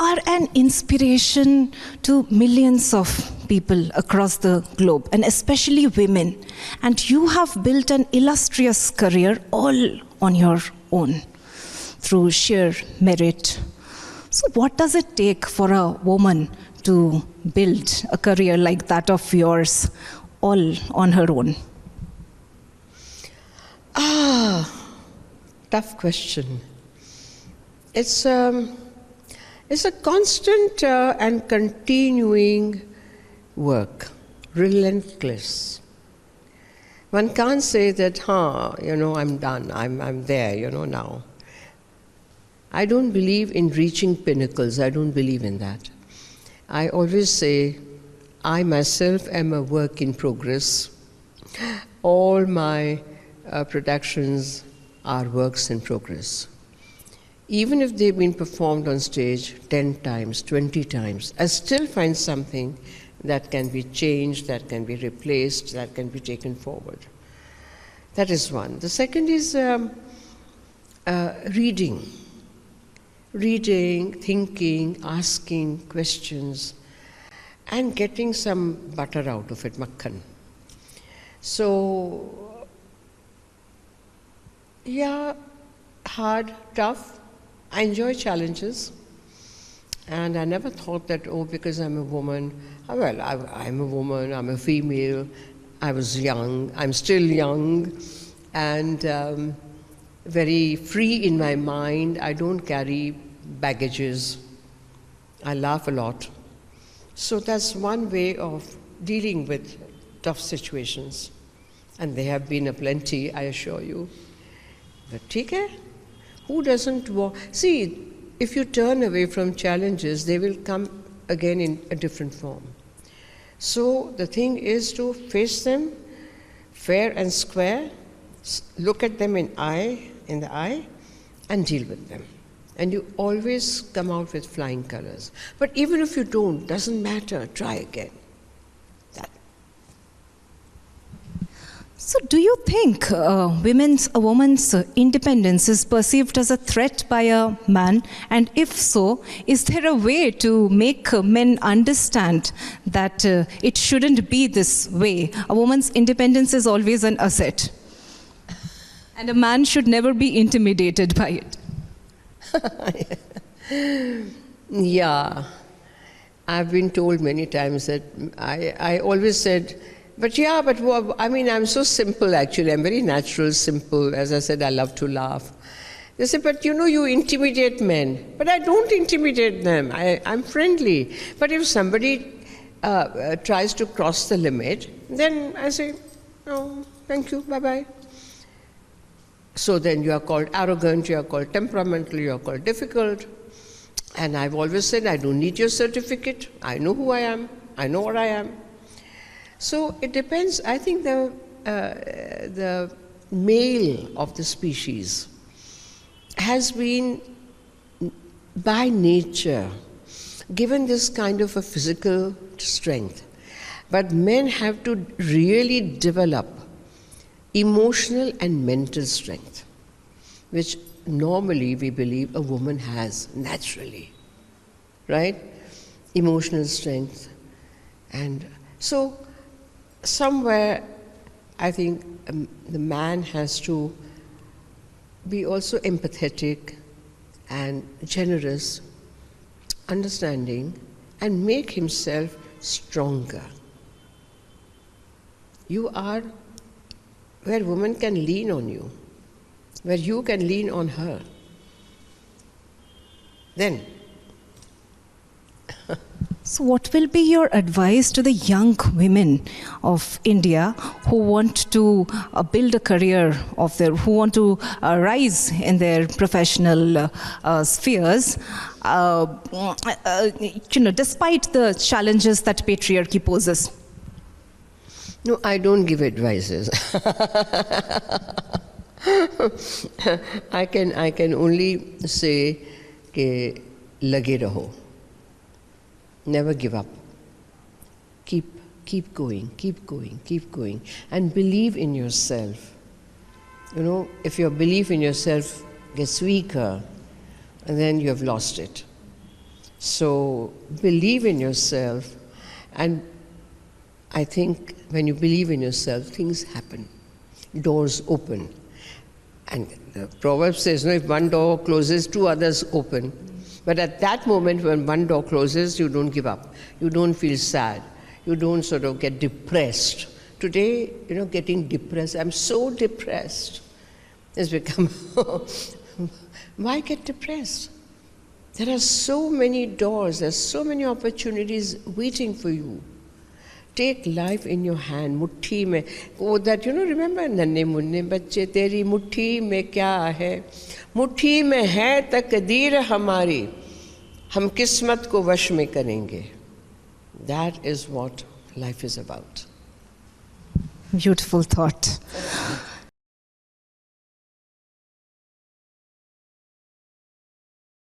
are an inspiration to millions of people across the globe, and especially women. And you have built an illustrious career all on your own through sheer merit. So what does it take for a woman to build a career like that of yours all on her own? Tough question. It's a constant and continuing work, relentless. One can't say that, I'm done, I'm there, now. I don't believe in reaching pinnacles. I don't believe in that. I always say, I myself am a work in progress. All my productions are works in progress. Even if they've been performed on stage 10 times, 20 times, I still find something that can be changed, that can be replaced, that can be taken forward. That is one. The second is reading. Reading, thinking, asking questions, and getting some butter out of it, makhan. So, yeah, hard, tough. I enjoy challenges. And I never thought that, because I'm a woman, I'm a woman, I'm a female, I was young, I'm still young, and very free in my mind. I don't carry baggages. I laugh a lot. So that's one way of dealing with tough situations. And there have been a plenty, I assure you. But theek hai? Who doesn't walk? See, if you turn away from challenges, they will come again in a different form. So the thing is to face them fair and square, look at them in the eye, and deal with them. And you always come out with flying colors. But even if you don't, doesn't matter, try again. So do you think a woman's independence is perceived as a threat by a man? And if so, is there a way to make men understand that it shouldn't be this way? A woman's independence is always an asset. And a man should never be intimidated by it. Yeah. I've been told many times that I always said, but I'm so simple actually. I'm very natural, simple. As I said, I love to laugh. They say, but you intimidate men. But I don't intimidate them. I'm friendly. But if somebody tries to cross the limit, then I say, oh, thank you, bye-bye. So then you are called arrogant, you are called temperamental, you are called difficult. And I've always said, I don't need your certificate. I know who I am. I know what I am. So it depends. I think the male of the species has been, by nature, given this kind of a physical strength. But men have to really develop emotional and mental strength, which normally we believe a woman has naturally, right? Emotional strength. And so somewhere I think the man has to be also empathetic and generous, understanding, and make himself stronger. You are where women can lean on you, where you can lean on her. Then. So what will be your advice to the young women of India who want to build a career of their, who want to rise in their professional spheres, despite the challenges that patriarchy poses? No, I don't give advices. I can only say कि लगे रहो. Never give up. Keep going, and believe in yourself. If your belief in yourself gets weaker, then you have lost it. So believe in yourself, and I think when you believe in yourself, things happen, doors open. And the proverb says, no, if one door closes, two others open. But at that moment when one door closes, you don't give up. You don't feel sad. You don't sort of get depressed. Today, getting depressed, I'm so depressed, has become, why get depressed? There are so many doors, there's so many opportunities waiting for you. Take life in your hand, mutti mein. Oh, that, remember, nanne munne bacche, teri mutti mein kya hai? Mutti mein hai takdeer hamari. Hum kismat ko vash mein karenge. That is what life is about. Beautiful thought.